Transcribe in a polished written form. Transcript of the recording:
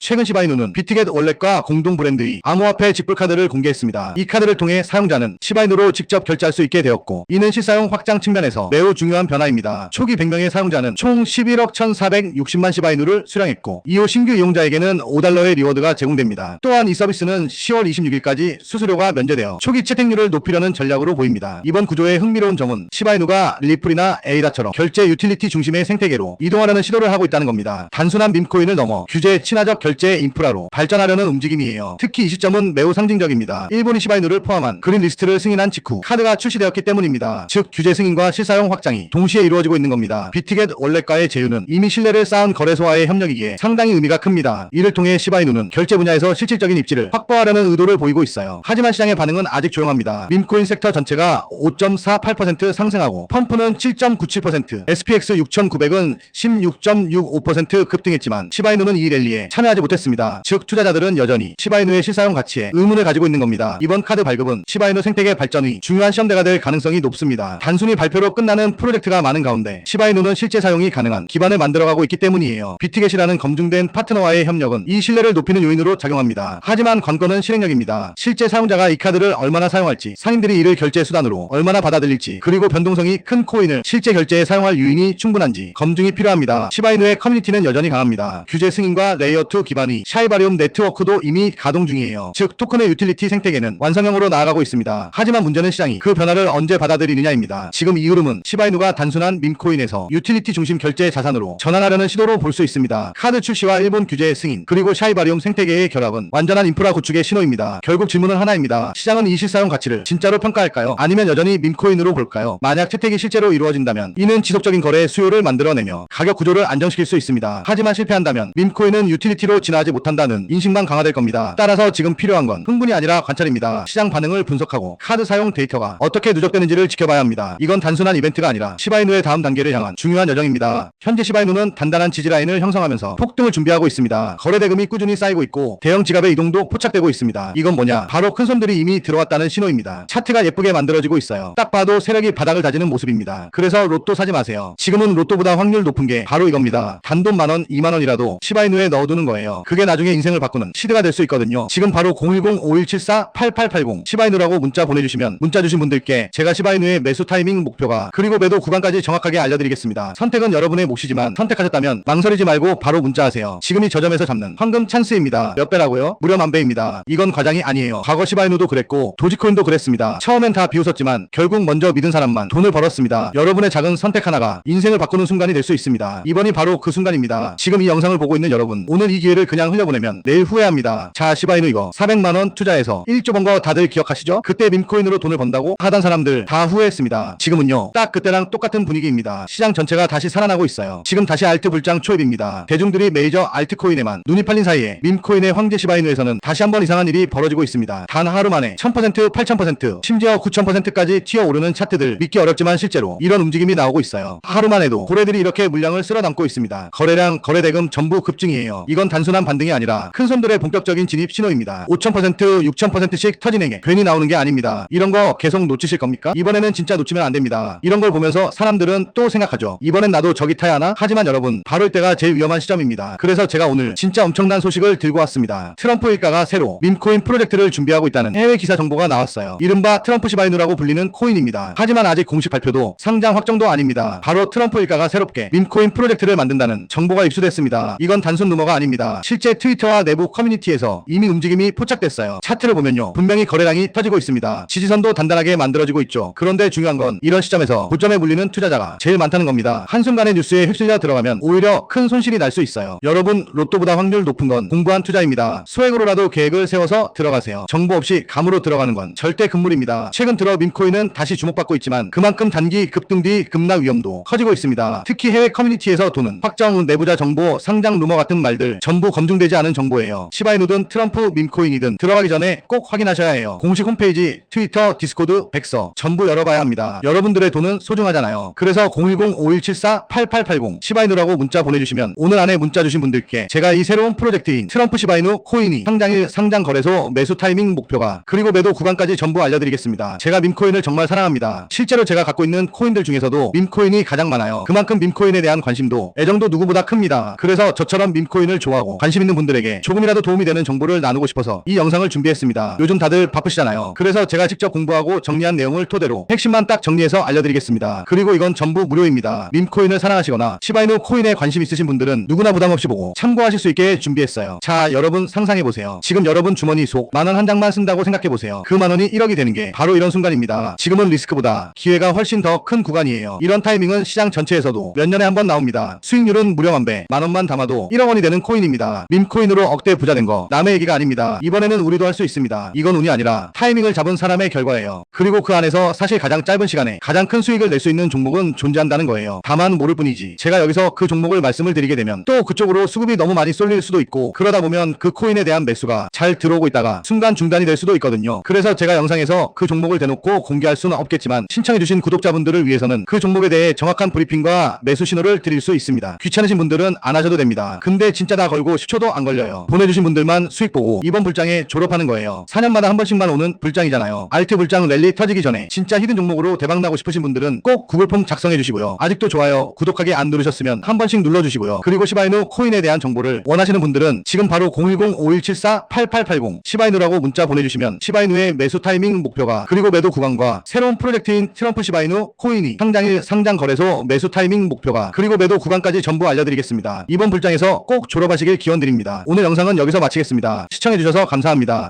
최근 시바이누는 비트겟 월렛과 공동 브랜드의 암호화폐 직불카드를 공개했습니다. 이 카드를 통해 사용자는 시바이누로 직접 결제할 수 있게 되었고, 이는 실사용 확장 측면에서 매우 중요한 변화입니다. 초기 100명의 사용자는 총 11억 1460만 시바이누를 수령했고, 이후 신규 이용자에게는 $5의 리워드가 제공됩니다. 또한 이 서비스는 10월 26일까지 수수료가 면제되어 초기 채택률을 높이려는 전략으로 보입니다. 이번 구조의 흥미로운 점은 시바이누가 리플이나 에이다처럼 결제 유틸리티 중심의 생태계로 이동하려는 시도를 하고 있다는 겁니다. 단순한 밈코인을 넘어 규제 친화적 결제 인프라로 발전하려는 움직임이에요. 특히 이 시점은 매우 상징적입니다. 일본이 시바이누를 포함한 그린 리스트를 승인한 직후 카드가 출시되었기 때문입니다. 즉 규제 승인과 실사용 확장이 동시에 이루어지고 있는 겁니다. 비트겟 월렛과의 제휴는 이미 신뢰를 쌓은 거래소와의 협력이기에 상당히 의미가 큽니다. 이를 통해 시바이누는 결제 분야에서 실질적인 입지를 확보하려는 의도를 보이고 있어요. 하지만 시장의 반응은 아직 조용합니다. 밈코인 섹터 전체가 5.48% 상승하고 펌프는 7.97%, SPX 6900은 16.65% 급등했지만 시바이누는 이 랠리에 참여하지 못했습니다. 즉 투자자들은 여전히 시바이누의 실사용 가치에 의문을 가지고 있는 겁니다. 이번 카드 발급은 시바이누 생태계 발전의 중요한 시험대가 될 가능성이 높습니다. 단순히 발표로 끝나는 프로젝트가 많은 가운데 시바이누는 실제 사용이 가능한 기반을 만들어가고 있기 때문이에요. 비트겟이라는 검증된 파트너와의 협력은 이 신뢰를 높이는 요인으로 작용합니다. 하지만 관건은 실행력입니다. 실제 사용자가 이 카드를 얼마나 사용할지, 상인들이 이를 결제 수단으로 얼마나 받아들일지, 그리고 변동성이 큰 코인을 실제 결제에 사용할 유인이 충분한지 검증이 필요합니다. 시바이누의 커뮤니티는 여전히 강합니다. 규제 승인과 레이어2 기반의 샤이바리움 네트워크도 이미 가동 중이에요. 즉 토큰의 유틸리티 생태계는 완성형으로 나아가고 있습니다. 하지만 문제는 시장이 그 변화를 언제 받아들이느냐입니다. 지금 이 흐름은 시바이누가 단순한 밈코인에서 유틸리티 중심 결제 자산으로 전환하려는 시도로 볼 수 있습니다. 카드 출시와 일본 규제 승인, 그리고 샤이바리움 생태계의 결합은 완전한 인프라 구축의 신호입니다. 결국 질문은 하나입니다. 시장은 이 실사용 가치를 진짜로 평가할까요? 아니면 여전히 밈코인으로 볼까요? 만약 채택이 실제로 이루어진다면 이는 지속적인 거래의 수요를 만들어내며 가격 구조를 안정시킬 수 있습니다. 하지만 실패한다면 밈코인은 유틸리티로 진화하지 못한다는 인식만 강화될 겁니다. 따라서 지금 필요한 건 흥분이 아니라 관찰입니다. 시장 반응을 분석하고 카드 사용 데이터가 어떻게 누적되는지를 지켜봐야 합니다. 이건 단순한 이벤트가 아니라 시바이누의 다음 단계를 향한 중요한 여정입니다. 현재 시바이누는 단단한 지지라인을 형성하면서 폭등을 준비하고 있습니다. 거래 대금이 꾸준히 쌓이고 있고 대형 지갑의 이동도 포착되고 있습니다. 이건 뭐냐? 바로 큰 손들이 이미 들어왔다는 신호입니다. 차트가 예쁘게 만들어지고 있어요. 딱 봐도 세력이 바닥을 다지는 모습입니다. 그래서 로또 사지 마세요. 지금은 로또보다 확률 높은 게 바로 이겁니다. 단돈 만원, 2만원이라도 시바이누에 넣어두는 거예요. 그게 나중에 인생을 바꾸는 시드가 될 수 있거든요. 지금 바로 010-5174-8880 시바이누라고 문자 보내주시면 문자 주신 분들께 제가 시바이누의 매수 타이밍 목표가 그리고 매도 구간까지 정확하게 알려드리겠습니다. 선택은 여러분의 몫이지만 선택하셨다면 망설이지 말고 바로 문자하세요. 지금이 저점에서 잡는 황금 찬스입니다. 몇 배라고요? 무려 10,000배입니다. 이건 과장이 아니에요. 과거 시바이누도 그랬고 도지코인도 그랬습니다. 처음엔 다 비웃었지만 결국 먼저 믿은 사람만 돈을 벌었습니다. 여러분의 작은 선택 하나가 인생을 바꾸는 순간이 될 수 있습니다. 이번이 바로 그 순간입니다. 지금 이 영상을 보고 있는 여러분, 오늘 이 기회를 그냥 흘려보내면 내일 후회합니다. 자, 시바이누 이거 400만원 투자해서 1조 번 거 다들 기억하시죠? 그때 밈코인으로 돈을 번다고 하던 사람들 다 후회했습니다. 지금은요, 딱 그때랑 똑같은 분위기입니다. 시장 전체가 다시 살아나고 있어요. 지금 다시 알트 불장 초입입니다. 대중들이 메이저 알트코인에만 눈이 팔린 사이에 밈코인의 황제 시바이누에서는 다시 한번 이상한 일이 벌어지고 있습니다. 단 하루 만에 1000%, 8000%, 심지어 9000%까지 튀어오르는 차트들 믿기 어렵지만 실제로 이런 움직임이 나오고 있어요. 하루만 해도 고래들이 이렇게 물량을 쓸어담고 있습니다. 거래량, 거래대금 전부 급증이에요. 이건 단순한 반등이 아니라 큰 손들의 본격적인 진입 신호입니다. 5000%, 6000%씩 터지는 게 괜히 나오는 게 아닙니다. 이런 거 계속 놓치실 겁니까? 이번에는 진짜 놓치면 안 됩니다. 이런 걸 보면서 사람들은 또 생각하죠. 이번엔 나도 저기 타야 하나? 하지만 여러분, 바로 이때가 제일 위험한 시점입니다. 그래서 제가 오늘 진짜 엄청난 소식을 들고 왔습니다. 트럼프 일가가 새로 밈코인 프로젝트를 준비하고 있다는 해외 기사 정보가 나왔어요. 이른바 트럼프 시바이누라고 불리는 코인입니다. 하지만 아직 공식 발표도 상장 확정도 아닙니다. 바로 트럼프 일가가 새롭게 밈코인 프로젝트를 만든다는 정보가 입수됐습니다. 이건 단순 루머가 아닙니다. 실제 트위터와 내부 커뮤니티에서 이미 움직임이 포착됐어요. 차트를 보면요, 분명히 거래량이 터지고 있습니다. 지지선도 단단하게 만들어지고 있죠. 그런데 중요한 건 이런 시점에서 고점에 물리는 투자자가 제일 많다는 겁니다. 한순간의 뉴스에 휩쓸려 들어가면 오히려 큰 손실이 날 수 있어요. 여러분, 로또보다 확률 높은 건 공부한 투자입니다. 소액으로라도 계획을 세워서 들어가세요. 정보 없이 감으로 들어가는 건 절대 금물입니다. 최근 들어 밈코인은 다시 주목받고 있지만 그만큼 단기 급등 뒤 급락 위험도 커지고 있습니다. 특히 해외 커뮤니티에서 도는 확정, 내부자 정보, 상장 루머 같은 말들 전부 검증되지 않은 정보예요. 시바이누든 트럼프 밈코인이든 들어가기 전에 꼭 확인하셔야 해요. 공식 홈페이지, 트위터, 디스코드, 백서 전부 열어봐야 합니다. 여러분들의 돈은 소중하잖아요. 그래서 010-5174-8880 시바이누라고 문자 보내주시면 오늘 안에 문자 주신 분들께 제가 이 새로운 프로젝트인 트럼프 시바이누 코인이 상장일 상장 거래소 매수 타이밍 목표가 그리고 매도 구간까지 전부 알려드리겠습니다. 제가 밈코인을 정말 사랑합니다. 실제로 제가 갖고 있는 코인들 중에서도 밈코인이 가장 많아요. 그만큼 밈코인에 대한 관심도 애정도 누구보다 큽니다. 그래서 저처럼 밈코인을 좋아하고 하고 관심 있는 분들에게 조금이라도 도움이 되는 정보를 나누고 싶어서 이 영상을 준비했습니다. 요즘 다들 바쁘시잖아요. 그래서 제가 직접 공부하고 정리한 내용을 토대로 핵심만 딱 정리해서 알려드리겠습니다. 그리고 이건 전부 무료입니다. 밈코인을 사랑하시거나 시바이누 코인에 관심 있으신 분들은 누구나 부담없이 보고 참고하실 수 있게 준비했어요. 자, 여러분 상상해보세요. 지금 여러분 주머니 속 만 원 한 장만 쓴다고 생각해보세요. 그 만 원이 1억이 되는 게 바로 이런 순간입니다. 지금은 리스크보다 기회가 훨씬 더 큰 구간이에요. 이런 타이밍은 시장 전체에서도 몇 년에 한 번 나옵니다. 수익률은 무려 만배, 만 원만 담아도 1억 원이 되는 코인입니다. 밈코인으로 억대 부자 된 거 남의 얘기가 아닙니다. 이번에는 우리도 할 수 있습니다. 이건 운이 아니라 타이밍을 잡은 사람의 결과예요. 그리고 그 안에서 사실 가장 짧은 시간에 가장 큰 수익을 낼 수 있는 종목은 존재한다는 거예요. 다만 모를 뿐이지. 제가 여기서 그 종목을 말씀을 드리게 되면 또 그쪽으로 수급이 너무 많이 쏠릴 수도 있고, 그러다 보면 그 코인에 대한 매수가 잘 들어오고 있다가 순간 중단이 될 수도 있거든요. 그래서 제가 영상에서 그 종목을 대놓고 공개할 수는 없겠지만 신청해주신 구독자분들을 위해서는 그 종목에 대해 정확한 브리핑과 매수 신호를 드릴 수 있습니다. 귀찮으신 분들은 안 하셔도 됩니다. 근데 진짜 다 걸고 10초도 안 걸려요. 보내주신 분들만 수익 보고 이번 불장에 졸업하는 거예요. 4년마다 한 번씩만 오는 불장이잖아요. 알트 불장 랠리 터지기 전에 진짜 히든 종목으로 대박나고 싶으신 분들은 꼭 구글 폼 작성해 주시고요. 아직도 좋아요, 구독하기 안 누르셨으면 한 번씩 눌러주시고요. 그리고 시바이누 코인에 대한 정보를 원하시는 분들은 지금 바로 010-5174-8880 시바이누라고 문자 보내주시면 시바이누의 매수 타이밍 목표가, 그리고 매도 구간과 새로운 프로젝트인 트럼프 시바이누 코인이 상장일 상장 거래소 매수 타이밍 목표가, 그리고 매도 구간까지 전부 알려드리겠습니다. 이번 불장에서 꼭 졸업하시길 기원드립니다. 오늘 영상은 여기서 마치겠습니다. 시청해주셔서 감사합니다.